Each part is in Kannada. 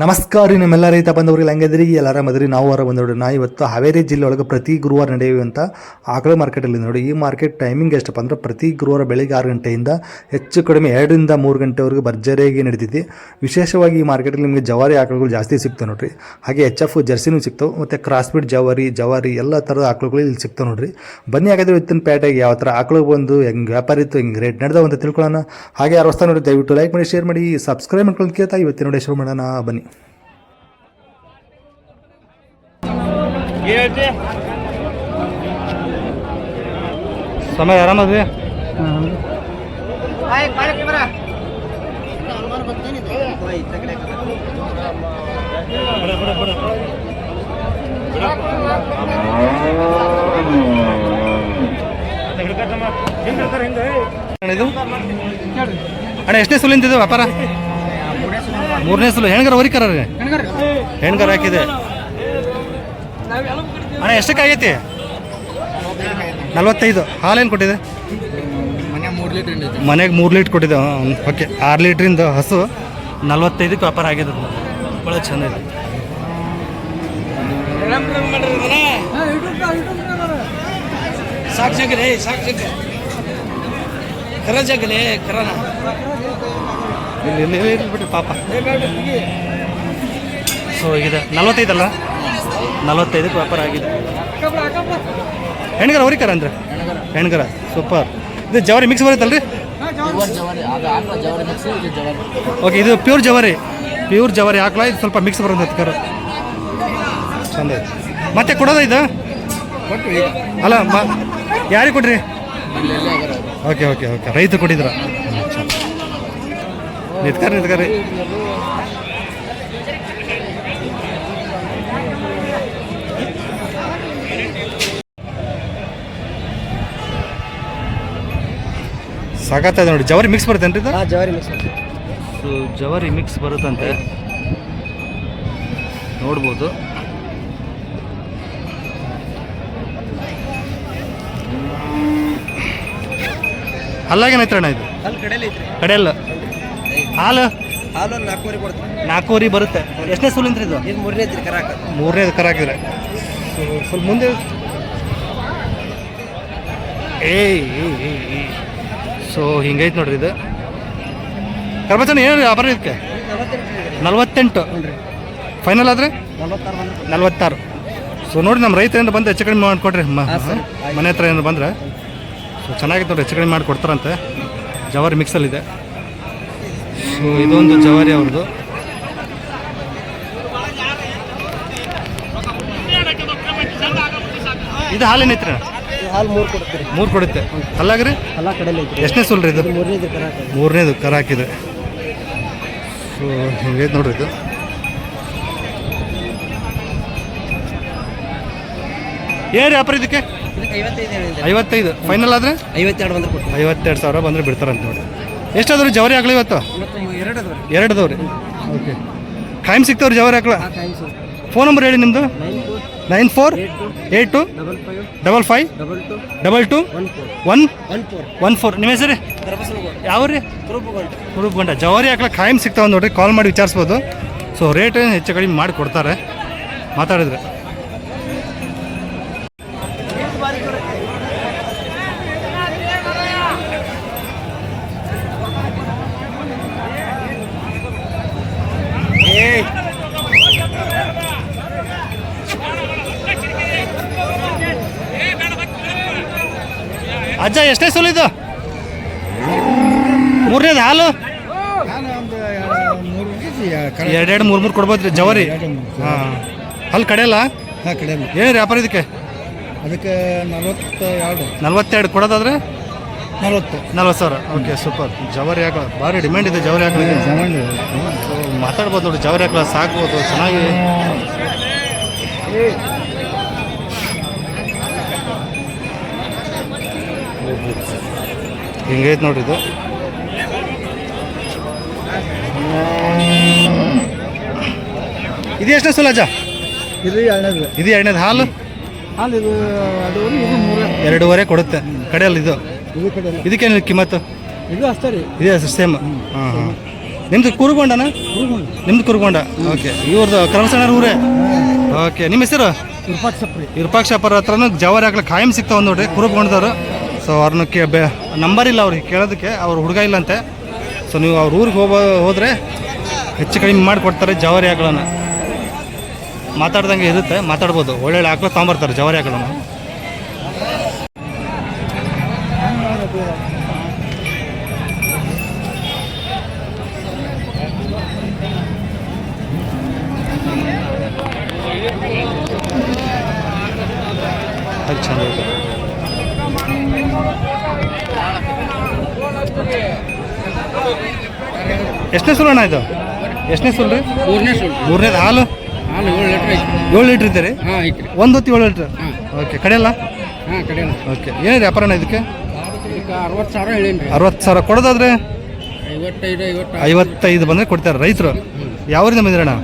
ನಮಸ್ಕಾರ ನಮ್ಮೆಲ್ಲ ರೈತ ಬಂದವರಿಗೆ ಹಂಗಿದ್ರಿ ಎಲ್ಲರ ಮದ್ರಿ ನಾವು ಹೊರ ಬಂದೋಡಿ ನಾ ಇವತ್ತು ಹಾವೇರಿ ಜಿಲ್ಲೆ ಒಳಗೆ ಪ್ರತಿ ಗುರುವಾರ ನಡೆಯುವಂಥ ಆಕಳ ಮಾರ್ಕೆಟಲ್ಲಿ ನೋಡಿ. ಈ ಮಾರ್ಕೆಟ್ ಟೈಮಿಂಗ್ ಎಷ್ಟಪ್ಪ ಅಂದ್ರೆ ಪ್ರತಿ ಗುರುವಾರ ಬೆಳಿಗ್ಗೆ 6 ಗಂಟೆಯಿಂದ ಹೆಚ್ಚು ಕಡಿಮೆ 2 ರಿಂದ 3 ಗಂಟೆವರೆಗೂ ಭರ್ಜರಿಯಾಗಿ ನಡೀತೈತಿ. ವಿಶೇಷವಾಗಿ ಈ ಮಾರ್ಕೆಟಲ್ಲಿ ನಿಮಗೆ ಜವಾರಿ ಆಕಳುಗಳು ಜಾಸ್ತಿ ಸಿಗ್ತವೆ ನೋಡ್ರಿ. ಹಾಗೆ HF ಜರ್ಸಿನೂ ಸಿಗ್ತವೆ ಮತ್ತು ಕ್ರಾಸ್ಬೀಡ್ ಜವಾರಿ ಎಲ್ಲ ಥರದ ಆಕಳುಗಳು ಇಲ್ಲಿ ಸಿಗ್ತವೆ ನೋಡ್ರಿ. ಬನ್ನಿ ಹಾಗಾದ್ರೆ ಇವತ್ತಿನ ಪೇಟೆಗೆ ಯಾವ ಥರ ಆಕಳು ಬಂದು ಹೆಂಗೆ ವ್ಯಾಪಾರ ಇತ್ತು, ಹೆಂಗೆ ರೇಟ್ ನಡೆದವ ಅಂತ ತಿಳ್ಕೊಳ್ಳೋಣ. ಹಾಗೆ ಯಾರು ಹೊಸ್ತಾ ನೋಡಿ ದಯವಿಟ್ಟು ಲೈಕ್ ಮಾಡಿ, ಶೇರ್ ಮಾಡಿ, ಸಬ್ಸ್ಕ್ರೈಬ್ ಮಾಡ್ಕೊಂಡು ಕೇಳ್ತಾ ಇವತ್ತಿನ ನೋಡಿ ಶುರು ಮಾಡೋಣ ಬನ್ನಿ. ಸಮಯ ಆರಾಮದ್ರಿ. ಅಣ್ಣ ಎಷ್ಟನೇ ಸುಲಿಂತಿದ್ದು ವ್ಯಾಪಾರ? 3ನೇ ಸುಲು. ಹೆಣ್ಗಾರ ಹೊರಿಕರ ರೀ? ಹೆಣ್ಗಾರ ಹಾಕಿದೆ ಅಣ್ಣ. ಎಷ್ಟಕ್ಕೆ ಆಗೈತಿ? 45. ಹಾಲೇನು ಕೊಟ್ಟಿದೆ? ಮನೆಗೆ 3 ಲೀಟ್ರ್ ಕೊಟ್ಟಿದ್ದೆ. ಓಕೆ, 6 ಲೀಟ್ರಿಂದ ಹಸು 45ಕ್ಕೆ ವ್ಯಾಪಾರ ಆಗಿದೆ. ಭಾಳ ಚಂದ ಇದೆ. ಸಾಕು ಜಗಲೇ, ಸಾಕು ಜಗ ಕರ ಜಗಲೇ ಕರನ ಇಲ್ಲಿ ಬಿಟ್ರಿ ಪಾಪ. ಸೊ ಇದೆ 45 ಅಲ್ಲ, 45ಕ್ಕೆ ವ್ಯಾಪಾರ ಆಗಿದೆ. ಹೆಣ್ಗರ ಹೊರಿಕರ ಅಂದ್ರೆ ಹೆಣ್ಗರ ಸೂಪರ್. ಇದು ಜವಾರಿ ಮಿಕ್ಸ್ ಬರುತ್ತಲ್ರಿ? ಓಕೆ, ಇದು ಪ್ಯೂರ್ ಜವಾರಿ ಹಾಕ್ಲಾ. ಇದು ಸ್ವಲ್ಪ ಮಿಕ್ಸ್ ಬರುತ್ತೆ ಕರ. ಚಂದ ಇದೆ. ಮತ್ತೆ ಕೊಡೋದ ಇದು? ಅಲ್ಲ ಯಾರಿಗೆ ಕೊಡ್ರಿ? ಓಕೆ ಓಕೆ ಓಕೆ, ರೈತರು ಕೊಟ್ಟಿದ್ರ? ನಿತ್ಕರಿ. ಸಾಕಾಗ್ತದೆ ನೋಡಿ. ಜವಾರಿ ಮಿಕ್ಸ್ ಬರುತ್ತೇನ್ರಿ ಇದು? ಜವಾರಿ ಮಿಕ್ಸ್ ಬರುತ್ತೆ. ಸೊ ಜವಾರಿ ಮಿಕ್ಸ್ ಬರುತ್ತಂತೆ, ನೋಡ್ಬೋದು. ಅಲ್ಲಾಗೇನೈತ್ರ ಅಣ್ಣ ಇದು? ಕಡೆಯಲ್ಲ. ಹಾಲು 4 ಬರುತ್ತೆ. ಎಷ್ಟನೇ ಸುಲಿಂತ್ರಿ ಇದು? 3ನೇದು ಕರ ಹಾಕಿದ್ರೆ. ಸೊ ಸ್ವಲ್ಪ ಮುಂದೆ ಸೊ ಹಿಂಗೈತೆ ನೋಡ್ರಿ ಇದು. ಕರ್ಬಚಣ್ಣ ಏನು ವ್ಯಾಪಾರ ಇದಕ್ಕೆ? 48 ಫೈನಲ್ ಆದರೆ 46. ಸೊ ನೋಡಿ, ನಮ್ಮ ರೈತರಿಂದ ಬಂದು ಹೆಚ್ಚು ಕಡಿಮೆ ಮಾಡಿಕೊಡ್ರಿ. ಮನೆ ಹತ್ರ ಏನಾರು ಬಂದರೆ ಸೊ ಚೆನ್ನಾಗಿತ್ತು ನೋಡಿ, ಹೆಚ್ಚು ಕಡಿಮೆ ಮಾಡಿ ಕೊಡ್ತಾರಂತೆ. ಜವಾರಿ ಮಿಕ್ಸಲ್ಲಿದೆ. ಸೊ ಇದೊಂದು ಜವಾರಿ ಅವ್ರದ್ದು. ಇದು ಹಾಲೇನೈತ್ರಿ? ಹಾಲು 3 ಕೊಡುತ್ತೆ. 3 ಕೊಡುತ್ತೆ. ಅಲ್ಲಾಗ್ರಿ? ಎಲ್ಲ ಕಡೆಯಲ್ಲಿ ಎಷ್ಟನೇ ಸುಲ್ರಿ ಇದು? 3ನೇದು ಕರ ಹಾಕಿದೆ. ಸೊ ಹಿಂಗೈತೆ ನೋಡ್ರಿ ಇದು. ಏನು ವ್ಯಾಪಾರ ಇದಕ್ಕೆ? 55 ಫೈನಲ್ ಆದರೆ 52,000 ಬಂದರೆ ಬಿಡ್ತಾರಂತ ನೋಡಿ. ಎಷ್ಟಾದ್ರು ಜವಾರಿ ಹಾಕ್ಲಿ ಇವತ್ತು? 2 ಅದಾವ್ರಿ. ಓಕೆ, ಖಾಯಂ ಸಿಗ್ತಾವ್ರಿ ಜವಾರಿ ಹಾಕ್ಲ. ಫೋನ್ ನಂಬರ್ ಹೇಳಿ ನಿಮ್ಮದು? 9482552214. ನಿಮ್ಮ ಹೆಸರು ಯಾವ ರೀ? ಕುರುಬಗೊಂಡ. ಜವಾರಿ ಹಾಕ್ಲ ಖಾಯಂ ಸಿಗ್ತಾವೆ ನೋಡ್ರಿ. ಕಾಲ್ ಮಾಡಿ ವಿಚಾರಿಸ್ಬೋದು. ಸೊ ರೇಟ್ ಹೆಚ್ಚು ಕಡಿಮೆ ಮಾಡಿ ಕೊಡ್ತಾರೆ ಮಾತಾಡಿದ್ರೆ. ಅಜ್ಜ ಎಷ್ಟೇ ಸುಲಿದು? 3ನೇದು ಹಾಲು 2-3 ಕೊಡ್ಬೋದು ರೀ ಜವಾರಿ. ಹಾಂ, ಅಲ್ಲಿ ಕಡೆಯಲ್ಲ? ಹಾಂ, ಕಡೆಯಲ್ಲ. ಏನು ವ್ಯಾಪಾರ ಇದಕ್ಕೆ? ಅದಕ್ಕೆ 42 ಕೊಡೋದಾದ್ರೆ 40,000. Okay, super. ಜವಾರಿ ಹಾಕಲ ಭಾರಿ ಡಿಮ್ಯಾಂಡ್ ಇದೆ. ಜವಾರಿ ಹಾಕಲಿಗೆ ಮಾತಾಡ್ಬೋದು ನೋಡಿ. ಜವಾರಿ ಹಾಕಲ ಸಾಕ್ಬೋದು ಚೆನ್ನಾಗಿ. ಹಿಂಗೈತೆ ನೋಡ್ರಿ ಇದು. ಇದು ಎಷ್ಟನೇ ಸುಲಜ? ಇದು 2ನೇದು. ಇದು 2ನೇದು. ಹಾಲು ಇದು 2.5 ಕೊಡುತ್ತೆ. ಕಡೆಯಲ್ಲಿ ಇದು ಇದಕ್ಕೇನು ಕಿಮ್ಮತ್ತು? ಇದು ಅಷ್ಟೇ ರೀ. ಇದೆ ಸೇಮ್. ಹಾಂ ಹಾಂ. ನಿಮ್ದು ಕುರುಗೊಂಡನ? ನಿಮ್ದು ಕುರುಗೊಂಡ. ಓಕೆ, ಇವ್ರದ್ದು ಕರವಸಣ್ಣ ಊರೇ. ಓಕೆ, ನಿಮ್ಮ ಹೆಸರು? ವಿರೂಪಾಕ್ಷಪ್ಪರ ಹತ್ರನೂ ಜವಾರಿ ಹಾಕ್ಲಿಕ್ಕೆ ಖಾಯಂ ಸಿಗ್ತಾವ ನೋಡ್ರಿ ಕುರುಗೊಂಡದವರು. ಸೊ ಅವ್ರನ್ನ ನಂಬರ್ ಇಲ್ಲ ಅವ್ರಿಗೆ ಕೇಳೋದಕ್ಕೆ, ಅವ್ರ ಹುಡುಗ ಇಲ್ಲಂತೆ. ಸೊ ನೀವು ಅವ್ರ ಊರಿಗೆ ಹೋದರೆ ಹೆಚ್ಚು ಕಡಿಮೆ ಮಾಡಿಕೊಡ್ತಾರೆ ಜವಾರಿ ಆಕಳನ್ನು. ಮಾತಾಡ್ದಂಗೆ ಇರುತ್ತೆ, ಮಾತಾಡ್ಬೋದು. ಒಳ್ಳೊಳ್ಳೆ ಆಕಳು ತೊಗೊಂಬರ್ತಾರೆ ಜವಾರಿ ಆಕಳನ್ನು. ಅದು ಚೆನ್ನಾಗಿದೆ. ಎಷ್ಟನೇ ಸುಲ್ ಅಣ್ಣ ಇದು? ಎಷ್ಟನೇ ಸುಲ್ ರೀ? ಮೂರನೇದು. ಹಾಲು 7 ಲೀಟ್ರ್ ಇದ್ದೀರಿ? ಒಂದು ಹೊತ್ತಿ 7 ಲೀಟ್ರ್. ಓಕೆ, ಕಡೆಯಲ್ಲ? ಓಕೆ, ಏನಿದೆ ವ್ಯಾಪಾರ ಅಣ್ಣ ಇದಕ್ಕೆ? 60,000 ಕೊಡೋದಾದ್ರೆ 55 ಬಂದರೆ ಕೊಡ್ತಾರೆ ರೈತರು. ಯಾವರಿಂದ ಬಂದಿರಣ್ಣ?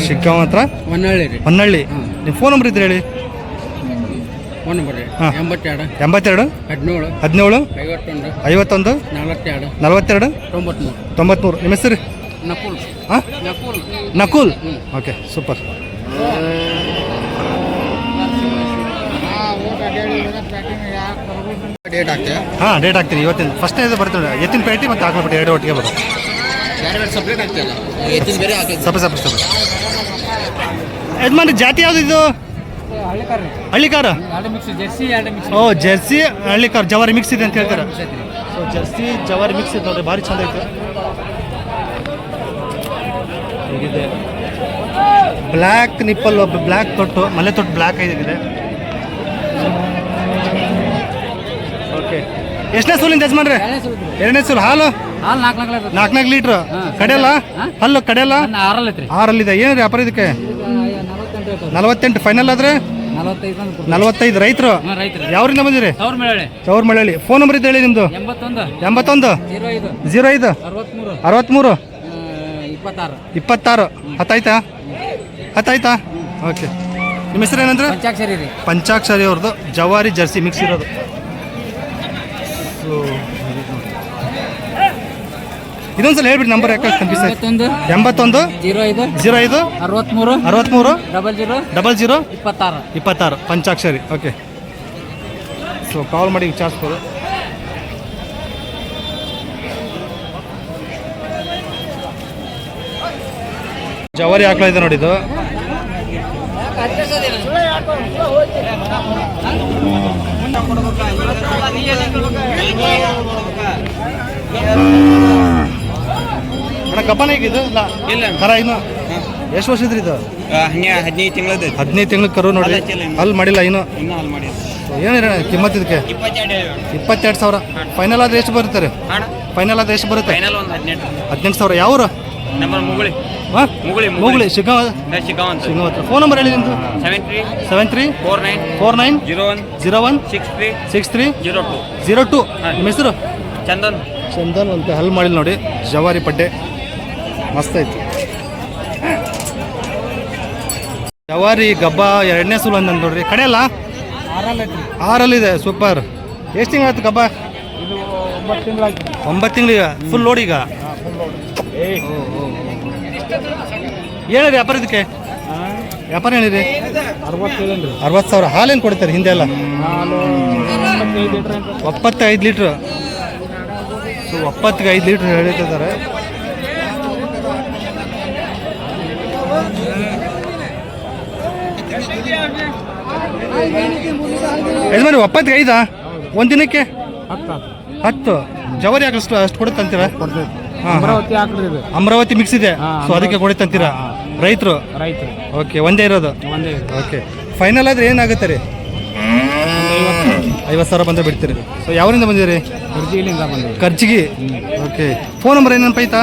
ಶಿಗ್ಗಾಂವ್ ಹತ್ರ ಹೊನ್ನಳ್ಳಿ. ನಿಮ್ಮ ಫೋನ್ ನಂಬರ್ ಇದ್ರೆ ಹೇಳಿ. 82 17 17 51 42 93. ನಿಮ್ಮ ಹೆಸರು? ಹಾಂ, ನಕುಲ್. Okay, super. ಹಾಂ, ಡೇಟ್ ಹಾಕ್ತೀನಿ ಇವತ್ತಿನ. ಫಸ್ಟ್ನೇ ಇದು ಬರ್ತದೆ ಎತ್ತಿನ ಪೇಟಿ ಮತ್ತು ಆಕಳಪಟ್ಟಿ 2 ಒಟ್ಟಿಗೆ ಬರುತ್ತೆ. ಸಪ್ರೇಟ್. ಯಜಮಾನ್ರಿ, ಜಾತಿ ಯಾವುದು ಇದು? ಹಳ್ಳಿಕಾರ. ಓ, ಜರ್ಸಿ ಹಳ್ಳಿಕಾರ ಜವಾರಿ ಮಿಕ್ಸ್ ಇದೆ ಅಂತ ಹೇಳ್ತಾರೆ. ಸೊ ಜರ್ಸಿ ಜವಾರಿ ಮಿಕ್ಸ್ ಇದೆ ನೋಡ್ರಿ, ಭಾರಿ ಚಂದ ಐತೆ. ಹೀಗಿದೆ ಬ್ಲ್ಯಾಕ್ ನಿಪ್ಪಲ್, ಬ್ಲ್ಯಾಕ್ ತೊಟ್ಟು, ಮಲೆ ತೊಟ್ಟು ಬ್ಲ್ಯಾಕ್ ಆಗಿದೆ. ಓಕೆ, ಎಷ್ಟನೇ ಸೂಲಿಂದ ಯಜಮಾನ್ರೆ? 2ನೇ ಸೂಲು. ಹಾಲು 4 ಲೀಟ್ರ್. ಕಡೆಯಲ್ಲ? ಹಲ್ಲು ಕಡೆಯಲ್ಲ? 6 ಏನ್ರಿ ವ್ಯಾಪಾರ ಇದಕ್ಕೆ? 48 ಫೈನಲ್ ಆದ್ರೆ 45. ರೈತರು ಯಾವ್ರಿಂದ ಬಂದಿರಿ? ಚೌರ್ಮಳಳ್ಳಿ. ಫೋನ್ ನಂಬರ್ ಇದ್ದು ಹೇಳಿ ನಿಮ್ದು. 81 05 63 26. ಹತ್ತಾಯ್ತಾ? ಓಕೆ, ನಿಮ್ಮ ಹೆಸರು ಏನಂದ್ರೆ? ಪಂಚಾಕ್ಷರಿ ಅವ್ರದ್ದು ಜವಾರಿ ಜರ್ಸಿ ಮಿಕ್ಸ್ ಇರೋದು. ಸೊ ಇದೊಂದ್ಸಲ ಹೇಳ್ಬಿಟ್ಟು ನಂಬರ್ ಯಾಕೆ ಕನ್ಫ್ಯೂಸ್ ಆಯ್ತು? 81 05 63 00 26 ಪಂಚಾಕ್ಷರಿ. ಓಕೆ, ಸೊ ಕಾಲ್ ಮಾಡಿ ವಿಚಾರಿಸ್ಬೋದು. ಜವಾರಿ ಆಕಳ ಇದೆ ನೋಡಿ ಇದು. ಅಣ್ಣ ಕಬ್ಬನ ಹೇಗಿದು? ಇಲ್ಲ ಕರ ಇನ್ನು ಎಷ್ಟು ವರ್ಷ ಇದ್ರಿ ಇದು? 15 ತಿಂಗಳ ಕರು ನೋಡಿ. ಅಲ್ಲಿ ಮಾಡಿಲ್ಲ ಇನ್ನು. ಏನಿರ ಕಿಮ್ಮತ್ ಇದಕ್ಕೆ? 22,000. ಫೈನಲ್ ಆದ್ರೆ ಎಷ್ಟು ಬರುತ್ತೆ? 18,000. ಯಾವ್ರು? ಮುಗುಳಿ ಶಿಗ್ಗಾಂವ್ ಹತ್ರ. ಫೋನ್ ನಂಬರ್ ಹೇಳಿ ನಿಮ್ದು. 73 49 01 63 02. ನಿಮ್ಮ ಹೆಸರು? ಚಂದನ್ ಅಂತ. ಹಲ್ ಮಾಡಿಲ್ಲ ನೋಡಿ, ಜವಾರಿ ಪಡ್ಡೆ ಮಸ್ತ್ ಐತಿ. ಜವಾರಿ ಗಬ್ಬ 2ನೇ ಸೂಲು ಅಂದ ನೋಡ್ರಿ. ಕಡೆಯಲ್ಲ? 6 ಇದೆ. ಸೂಪರ್. ಎಷ್ಟು ತಿಂಗಳಾಯ್ತು ಗಬ್ಬ? 9 ತಿಂಗಳಿಗೆ ಫುಲ್ ಲೋಡ್ ಈಗ. ಏನಿದೆ ವ್ಯಾಪಾರ ಇದಕ್ಕೆ? ವ್ಯಾಪಾರ ಏನಿದೆ? 60,000. ಹಾಲೇನು ಕೊಡ್ತಾರೆ ಹಿಂದೆ ಎಲ್ಲ? 75 ಲೀಟ್ರ್. ಸೊ 75 ಲೀಟ್ರ್ ಹೇಳ್ತಿದ್ದಾರೆ. ಯಜಮಾನಿ 75 ಒಂದು ದಿನಕ್ಕೆ? 10 ಜವಾರಿ ಹಾಕಷ್ಟು ಅಷ್ಟು ಕೊಡುತ್ತಂತೀರಾ? ಅಮರಾವತಿ ಮಿಕ್ಸ್ ಇದೆ, ಸೊ ಅದಕ್ಕೆ ಕೊಡುತ್ತಂತೀರಾ? ರೈತರು. ಓಕೆ, ಒಂದೇ ಇರೋದು. ಓಕೆ, ಫೈನಲ್ ಆದರೆ ಏನಾಗುತ್ತೆ ರೀ? 50,000 ಬಂದರೆ ಬಿಡ್ತೀರಿ. ಸೊ ಯಾವರಿಂದ ಬಂದಿರಿ? ಕರ್ಜಿಗಿ. ಓಕೆ, ಫೋನ್ ನಂಬರ್ ಏನಪ್ಪ ಐತಾ?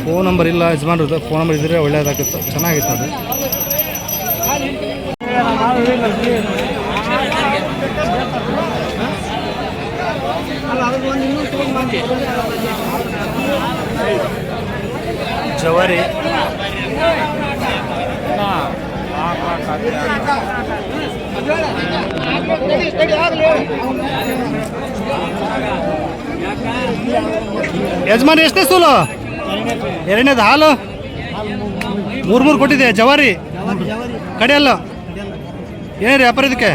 ಫೋನ್ ನಂಬರ್ ಇಲ್ಲ ಯಜಮಾನ್ರದ್ದು. ಫೋನ್ ನಂಬರ್ ಇದ್ದರೆ ಒಳ್ಳೇದಾಗುತ್ತೆ, ಚೆನ್ನಾಗಿತ್ತು ಅದು. ಜವಾರಿ ಯಜಮಾನ್ ಎಷ್ಟನೇ ಸೂಲು? ಎರಡನೇದು ಹಾಲು ಮೂರು ಕೊಟ್ಟಿದೆ. ಜವಾರಿ ಕಡೆಯಲ್ಲ ಏನಿರಿ ವ್ಯಾಪಾರ ಇದಕ್ಕೆ?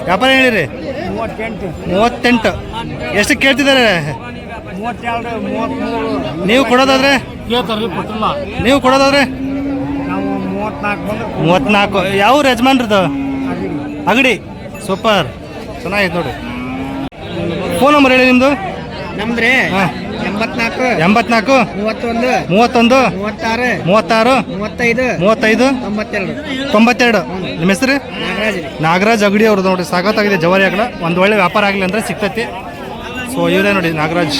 ವ್ಯಾಪಾರ ಹೇಳಿರಿ 38. ಎಷ್ಟು ಕೇಳ್ತಿದ್ದಾರೆ? ನೀವು ಕೊಡೋದಾದ್ರೆ ನೀವು ಕೊಡೋದಾದ್ರೆ 34. ಯಾವ ಯಜಮಾನ್ರದ್ದು? ಅಗಡಿ. ಸೂಪರ್, ಚೆನ್ನಾಗಿತ್ತು ನೋಡಿ. ಫೋನ್ ನಂಬರ್ ಹೇಳಿ ನಿಮ್ಮದು. ನಮ್ದ್ರಿ ಹಾಂ 84 84 31 31 36 36 35 35 92 92. ನಿಮ್ಮ ಹೆಸರು? ನಾಗರಾಜ್ ರೀ. ನಾಗರಾಜ್ ಅಗಡಿ ಅವ್ರದ್ದು ನೋಡಿ. ಸಾಕತ್ತಾಗಿದೆ ಜವಾರಿ ಆಕಳ. ಒಂದು ಒಳ್ಳೆ ವ್ಯಾಪಾರ ಆಗಲಿ ಅಂದರೆ ಸಿಗ್ತೈತಿ. ಸೊ ಇವರೇ ನೋಡಿ ನಾಗರಾಜ್.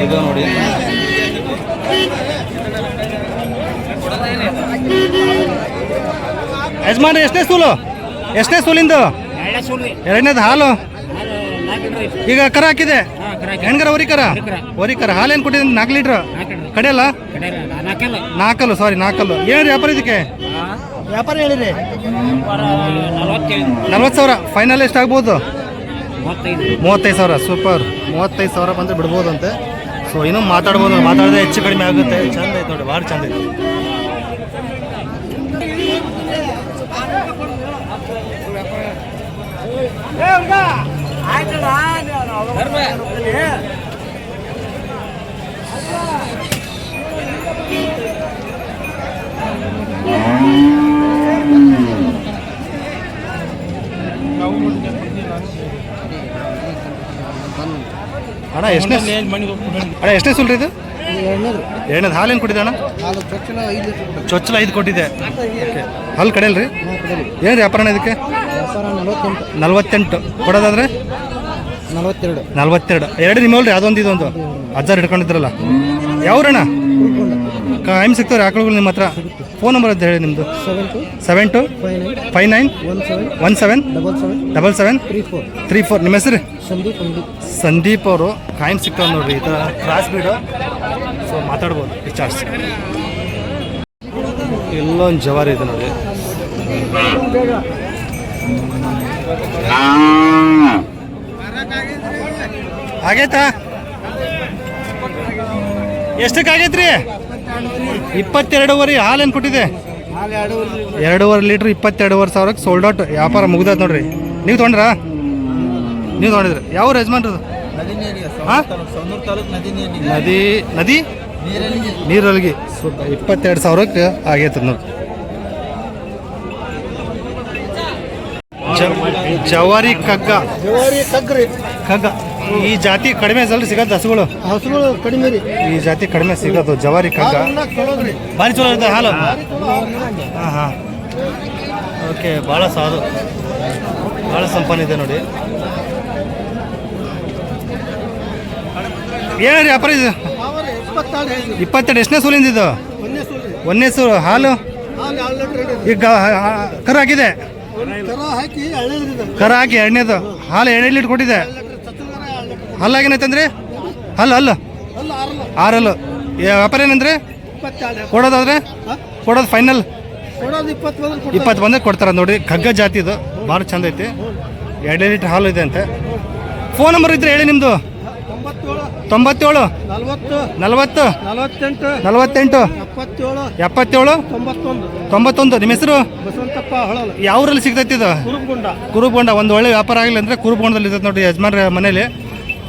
ಇದು ನೋಡಿ ಯಜಮಾನ್ರಿ ಎಷ್ಟನೇ ಸೂಲಿಂದು? ಎರಡನೇದು ಹಾಲು. ಈಗ ಕರ ಹಾಕಿದೆ. ಹೆಣ್ಗರ ಹೊರಿಕರ ಹಾಲು ಏನು ಕೊಟ್ಟಿದೆ? 4 ಲೀಟ್ರ್ ಕಡೆಯಲ್ಲ? 4 ಸಾರಿ 4. ಏನು ವ್ಯಾಪಾರ ಇದಕ್ಕೆ? ವ್ಯಾಪಾರ ಹೇಳಿರಿ 40,000. ಫೈನಲ್ ಎಷ್ಟಾಗ್ಬೋದು? 35,000. ಸೂಪರ್, 35,000 ಬಂದರೆ ಬಿಡ್ಬೋದಂತೆ. ಸೊ ಇನ್ನೂ ಮಾತಾಡ್ಬೋದು, ಮಾತಾಡಿದ್ರೆ ಹೆಚ್ಚು ಕಡಿಮೆ ಆಗುತ್ತೆ. ಚಂದ ಐತೆ ನೋಡಿ, ಭಾಳ ಚಂದ ಐತೆ. ಅಣ್ಣ ಎಷ್ಟನೇ ಸುಲ್ರಿ ಇದು? ಎರಡನೇದು ಹಾಲು ಏನು ಕೊಟ್ಟಿದೆ ಅಣ್ಣ? ಚೊಚ್ಚಲ 5 ಕೊಟ್ಟಿದೆ. ಹಾಲು ಕಡೆಯಲ್ರಿ? ಏನು ವ್ಯಾಪಾರ ಅಣ್ಣ ಇದಕ್ಕೆ? 48. ಕೊಡೋದಾದ್ರೆ 42. ಎರಡು ನಿಮ್ಮಲ್ರಿ? ಅದೊಂದು ಇದೊಂದು ಅಜ್ಜಾರು ಹಿಡ್ಕೊಂಡಿದ್ರಲ್ಲ. ಯಾವ್ರಣ್ಣ? ಟೈಮ್ ಸಿಗ್ತಾವ್ರಿ ಆಕಳುಗಳು ನಿಮ್ಮ ಹತ್ರ? ಫೋನ್ ನಂಬರ್ ಅಂತ ಹೇಳಿ ನಿಮ್ಮದು. 72 59 17 77 34. ನಿಮ್ಮ ಹೆಸರು? ಸಂದೀಪ್ ಅವರು. ಕಾಯಿನ್ ಸಿಗ್ತಾವೆ ನೋಡ್ರಿ ಈ ಥರ ಕ್ರಾಸ್ ಬೀಡು. ಸೊ ಮಾತಾಡ್ಬೋದು ಚಾರ್ಜ್. ಇಲ್ಲೊಂದು ಜವಾರಿ ಇದೆ ನೋಡಿ. ಆಗೈತಾ? ಎಷ್ಟಕ್ಕಾಗೈತ್ರಿ? 22.5. ಹಾಲು ಏನು ಕೊಟ್ಟಿದೆ? 2.5 ಲೀಟ್ರ್ 22,500 ಸೋಲ್ಡ್ ಔಟ್. ವ್ಯಾಪಾರ ಮುಗ್ದೈತೆ ನೋಡ್ರಿ. ನೀವು ತೊಗೊಂಡ್ರಾ? ನೀವು ತೊಗೊಂಡಿದ್ರಿ? ಯಾವ ಯಜಮಾನ್ರದು? ಹಾಂ ನದಿ ನೀರೊಳಗಿ. 22,000ಕ್ಕೆ ಆಗೈತೆ ನೋಡಿ. ಜವಾರಿ ಕಗ್ಗ. ಕಗ್ಗ ಈ ಜಾತಿ ಕಡಿಮೆ ಸಲ್ರಿ ಸಿಗತ್ತೆ. ಹಸುಗಳು ಕಡಿಮೆ ರೀ. ಈ ಜಾತಿ ಕಡಿಮೆ ಸಿಗೋದು ಜವಾರಿ ಕಗ್ಗ. ಭಾರಿ ಚಲೋ ಇರುತ್ತೆ ಹಾಲು. ಹಾಂ ಹಾಂ ಓಕೆ. ಭಾಳ ಸಾರು, ಭಾಳ ಸಂಪನ್ನಿದೆ ನೋಡಿ. ಏನ್ರಿ ವ್ಯಾಪಾರ ಇದು? 22. ಎಷ್ಟನೇ ಸೂಲಿಂದ ಇದು? 1ನೇ ಸೂಲು. ಹಾಲು ಈಗ ಕರ ಹಾಕಿದೆ. ಕರ ಹಾಕಿ 2ನೇದು ಹಾಲು 2 ಲೀಟ್ರ್ ಕೊಟ್ಟಿದೆ. ಹಲ್ಲು ಆಗೇನೈತಂದ್ರೆ? ಹಲ್ಲು 6. ವ್ಯಾಪಾರ ಏನಂದ್ರೆ? ಕೊಡೋದಾದ್ರೆ ಕೊಡೋದು ಫೈನಲ್ 20 ಬಂದರೆ ಕೊಡ್ತಾರೆ ನೋಡಿ. ಕಗ್ಗ ಜಾತಿ ಇದು, ಭಾಳ ಚಂದ ಐತಿ. 2 ಲೀಟ್ರ್ ಹಾಲು ಇದೆ ಅಂತೆ. ಫೋನ್ ನಂಬರ್ ಇದ್ರೆ ಹೇಳಿ ನಿಮ್ಮದು. 97 40 48 77 91. ನಿಮ್ಮ ಹೆಸರು? ಯಾವ ಊರಲ್ಲಿ ಸಿಗ್ತೈತಿ ಇದು? ಕುರುಬಗೊಂಡ. ಒಂದು ಒಳ್ಳೆ ವ್ಯಾಪಾರ ಆಗಲಿ ಅಂದರೆ ಕುರುಬಗೊಂಡದಲ್ಲಿ ಇರ್ತೈತೆ ನೋಡಿ. ಯಜಮಾನ್ರ ಮನೇಲಿ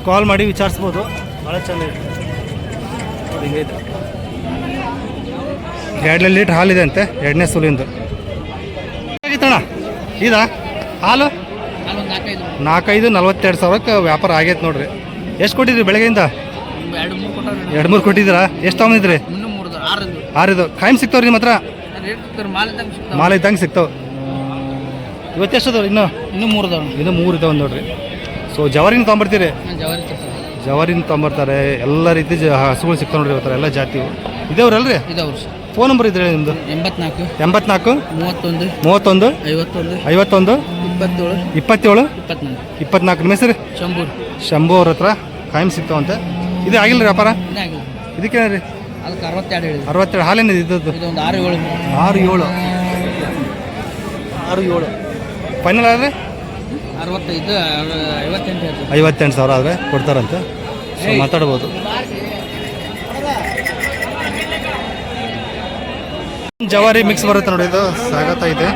ಕಾಲ್ ಮಾಡಿ ವಿಚಾರಿಸ್ಬೋದು. ಭಾಳ ಚಂದ ಐತೆ. 2 ಲೀಟ್ರ್ ಹಾಲಿದೆ ಅಂತೆ. 2ನೇ ಸೂಲಿಂದು. ಆಗಿತ್ತಣ್ಣ ಇದಾ ಹಾಲು? 4-5 42,000ಕ್ಕೆ ವ್ಯಾಪಾರ ಆಗೈತೆ ನೋಡ್ರಿ. ಎಷ್ಟು ಕೊಟ್ಟಿದ್ರಿ ಬೆಳಗ್ಗೆಯಿಂದ? 2-3 ಕೊಟ್ಟಿದ್ದೀರಾ? ಎಷ್ಟು ತಗೊಂಡಿದ್ರಿ? 6. ಕಾಯಿನ್ ಸಿಗ್ತಾವ್ರಿ ನಿಮ್ಮ ಹತ್ರ? ಮಾಲೆ ಇದ್ದಂಗೆ ಸಿಗ್ತಾವೆ. ಇವತ್ತೆಷ್ಟದವ್ರಿ? ಇನ್ನೂ 3 ಇದಾವೆ ನೋಡ್ರಿ. ಸೊ ಜವಾರಿನ ತೊಗೊಂಬರ್ತೀರಿ? ಜವಾರಿನ ತೊಗೊಂಬರ್ತಾರೆ. ಎಲ್ಲ ರೀತಿ ಹಸುಗಳು ಸಿಗ್ತಾವೆ ನೋಡ್ರಿ ಇವತ್ತರ. ಎಲ್ಲ ಜಾತಿ ಇದೇವ್ರಲ್ರಿ? ಫೋನ್ ನಂಬರ್ ಇದ್ರೆ ನಿಮ್ಮದು? 84 31 51 27 24. ನಿಮ್ಮ ಹೆಸರು? ಶಂಭು ಅವ್ರ ಹತ್ರ ಕಾಯಿನ್ ಸಿಗ್ತಾವಂತೆ. ಇದು ಆಗಿಲ್ಲ ರೀ ವ್ಯಾಪಾರ? ಇದಕ್ಕೇನು ರೀ? ಅದಕ್ಕೆ 62 ಹೇಳಿದ್ರಿ. 62 ಹಾಲೇನಿದೆ ಇದ್ದದ್ದು? ಇದೊಂದು 6-7. 6-7 6-7 ಫೈನಲ್ ಆದರೆ 65 58 ಹೇಳ್ತೀವಿ. 58,000 ಆದರೆ ಕೊಡ್ತಾರಂತೆ. ಸೊ ಮಾತಾಡ್ಬೋದು. ಜವಾರಿ ಮಿಕ್ಸ್ ಬರುತ್ತೆ ನೋಡಿ, ಇದು ಸಾಗತ್ತೈತೆ.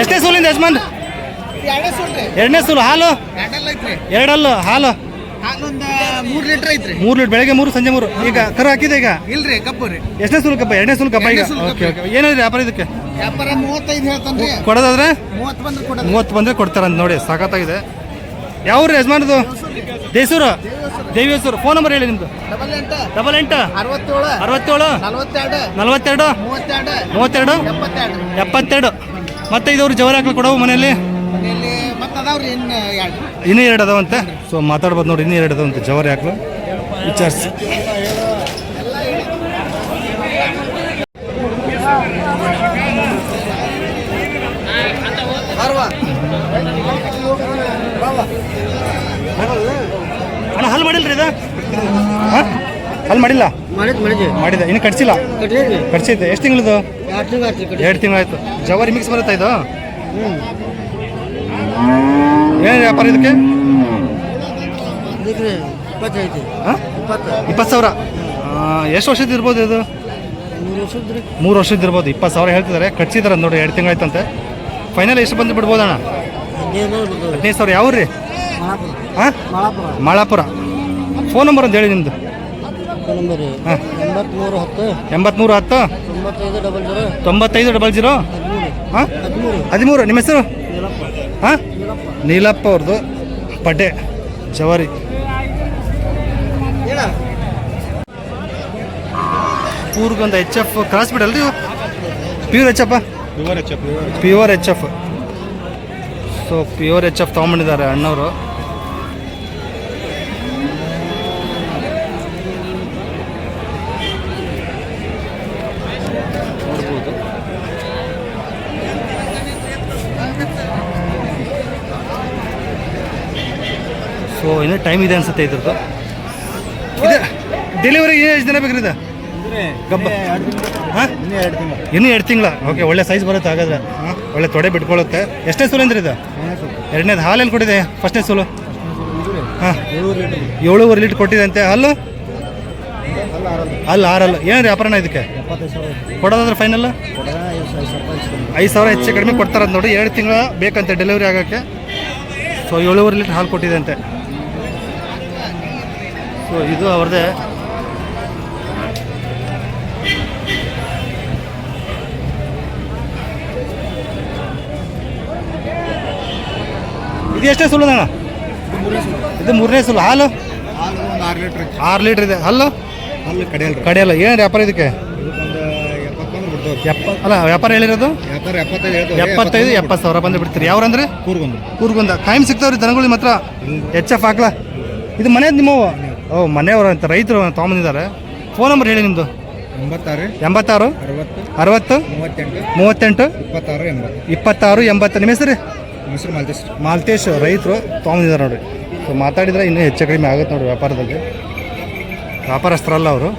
ಎಷ್ಟನೇ ಸೂಲಿಂದ ಯಜಮಾನ್? ಎರಡನೇ ಸೂಲು. ಹಾಲು ಎರಡಲ್ಲು ಹಾಲು 3 ಲೀಟ್ರ್ ಐತ್ರಿ. 3 ಲೀಟ್ರ್, ಬೆಳಗ್ಗೆ 3 ಸಂಜೆ 3. ಈಗ ಕರು ಹಾಕಿದೆ ಈಗ? ಇಲ್ರಿ, ಕಪ್ಪು ರೀ. ಎಷ್ಟನೇ ಸೂಲು ಕಪ್ಪ? ಎರಡನೇ ಸೂಲು ಕಪ್ಪ ಈಗ. ಎರಡನೇ ಸೂಲು ಓಕೆ ಓಕೆ. ಏನಿದೆ ವ್ಯಾಪಾರ ಇದಕ್ಕೆ? ವ್ಯಾಪಾರ 35 ಹೇಳ್ತಾನ್ರಿ. ಕೊಡೋದಾದ್ರೆ 30 ಬಂದ್ರೆ ಕೊಡೋದು. 30 ಬಂದರೆ ಕೊಡ್ತಾರಂತ ನೋಡಿ. ಸಾಕತ್ತಾಗಿದೆ. ಯಾವ್ರಿ ಯಜಮಾನದು? ದೇಸೂರು, ದೇವಿಯಸೂರು. ಫೋನ್ ನಂಬರ್ ಹೇಳಿ ನಿಮ್ಮದು. 88 88 67 67 42 42 32 32 72. 72. ಮತ್ತೆ ಇದವ್ರು ಜವರಿ ಹಾಕಲು ಕೊಡವು ಮನೆಯಲ್ಲಿ? ಮನೆಯಲ್ಲಿ ಮತ್ತೆ ಅದಾವ್ರಿ ಇನ್ನು 2. ಇನ್ನೂ 2 ಅದಾವಂತೆ. ಸೊ ಮಾತಾಡ್ಬೋದು ನೋಡಿ, ಇನ್ನೂ 2 ಅದಾವಂತೆ ಜವರಿ ಹಾಕಲು. ವಿಚಾರಿಸಿ. ಅಣ್ಣ ಹಲ್ ಮಾಡಿಲ್ರಿ ಇದು? ಹಾಂ ಹಲ್ ಮಾಡಿಲ್ಲ? ಮಾಡಿದೆ. ಇನ್ನು ಕಟ್ಸಿಲ್ಲ? ಕಟ್ಸೈತೆ. ಎಷ್ಟು ತಿಂಗಳದು? 2 ತಿಂಗಳಾಯ್ತು. ಜವಾರಿ ಮಿಕ್ಸ್ ಬರುತ್ತಾ ಇದು? ಏನು ವ್ಯಾಪಾರ ಇದಕ್ಕೆ? 20,000. ಎಷ್ಟು ವರ್ಷದ ಇರ್ಬೋದು ಇದು? 3 ವರ್ಷದ ಇರ್ಬೋದು. 20,000 ಹೇಳ್ತಿದ್ದಾರೆ. ಕಟ್ಸಿದಾರೆ ನೋಡಿ, 2 ತಿಂಗಳಾಯ್ತಂತೆ. ಫೈನಲ್ ಎಷ್ಟು ಬಂದು ಬಿಡ್ಬೋದಣ್ಣ? 15,000. ಯಾವ ರೀ? ಹಾಂ ಮಾಳಾಪುರ. ಫೋನ್ ನಂಬರ್ ಅಂತ ಹೇಳಿ ನಿಮ್ಮದು. ಹಾಂ 8310 9500. ಹಾಂ 13. ನಿಮ್ಮ ಹೆಸರು? ಹಾಂ ನೀಲಪ್ಪ ಅವ್ರದ್ದು. ಪಡ್ಡೆ ಜವಾರಿ. ಕೂರ್ಗೊಂದು HF ಕ್ರಾಸ್ ಬಿಡಲ್ರಿ? Pure HF? Pure HF. So pure HF ತೊಗೊಂಬಂದಿದ್ದಾರೆ ಅಣ್ಣವರು. ನೋಡ್ಬೋದು. ಸೊ ಇನ್ನೂ ಟೈಮ್ ಇದೆ ಅನ್ಸುತ್ತೆ ಇದ್ರದ್ದು. ಇದೆ ಡೆಲಿವರಿಗೆ ಎಷ್ಟು ದಿನ ಬೇಕ್ರಿ ಇದು? ಗಬ್ಬ ಹಾಂ ಇನ್ನೂ 2 ತಿಂಗಳ. ಓಕೆ, ಒಳ್ಳೆ ಸೈಜ್ ಬರುತ್ತೆ ಹಾಗಾದ್ರೆ. ಹಾಂ ಒಳ್ಳೆ ತೊಡೆ ಬಿಟ್ಕೊಳ್ಳುತ್ತೆ. ಎಷ್ಟನೇ ಸೂಲು ಅಂದ್ರೆ ಇದು? 2ನೇದು. ಹಾಲೆಲ್ಲಿ ಕೊಟ್ಟಿದೆ? ಫಸ್ಟ್ನೇ ಸೂಲು? ಹಾಂ 7.5 ಲೀಟ್ರ್ ಕೊಟ್ಟಿದೆ ಅಂತೆ. ಹಲ್ಲು? ಅಲ್ಲಿ 6 ಏನು ವ್ಯಾಪಾರನ ಇದಕ್ಕೆ? ಕೊಡೋದಾದ್ರೆ ಫೈನಲ್ 5,000 ಹೆಚ್ಚು ಕಡಿಮೆ ಕೊಡ್ತಾರಂತ ನೋಡಿ. 2 ತಿಂಗಳ ಬೇಕಂತೆ ಡೆಲಿವರಿ ಆಗೋಕ್ಕೆ. ಸೊ 7.5 ಲೀಟ್ರ್ ಹಾಲು ಕೊಟ್ಟಿದೆ ಅಂತೆ. ಸೊ ಇದು ಅವ್ರದ್ದೇ. ಇದು ಎಷ್ಟೇ ಸುಳ್ಳು ಅಣ್ಣ? ಇದು 3ನೇ ಸುಳ್ಳು. ಹಾಲು 6 ಲೀಟ್ರ್ ಇದೆ. ಹಲ್ಲು ಕಡೆಯಲ್ಲ. ಏನು ವ್ಯಾಪಾರ ಇದಕ್ಕೆ? ಅಲ್ಲ ವ್ಯಾಪಾರ ಹೇಳಿರೋದು 75 70,000 ಬಂದು ಬಿಡ್ತೀರಿ. ಯಾವ್ರಂದ್ರೆ? ಕೂರ್ಗೊಂದ. ಟೈಮ್ ಸಿಗ್ತಾವ್ರಿ ದನಗಳು ಮಾತ್ರ. HF ಹಾಕ್ಲಾ? ಇದು ಮನೆಯದು ನಿಮ್ಮವು? ಓ ಮನೆಯವರು ಅಂತ ರೈತರು ತೊಗೊಂಬಂದಿದ್ದಾರೆ. ಫೋನ್ ನಂಬರ್ ಹೇಳಿ ನಿಮ್ಮದು. 86 60 38 26 80. ನಿಮ್ಮ ಹೆಸರು? ಮಾಲ್ತೇಶ್. ರೈತರು ತೊಗೊಂಬಂದಿದ್ದಾರೆ ನೋಡಿರಿ. ಸೊ ಮಾತಾಡಿದ್ರೆ ಇನ್ನೂ ಹೆಚ್ಚು ಕಡಿಮೆ ಆಗುತ್ತೆ ನೋಡಿ ವ್ಯಾಪಾರದಲ್ಲಿ. ವ್ಯಾಪಾರಸ್ಥರಲ್ಲ ಅವರು.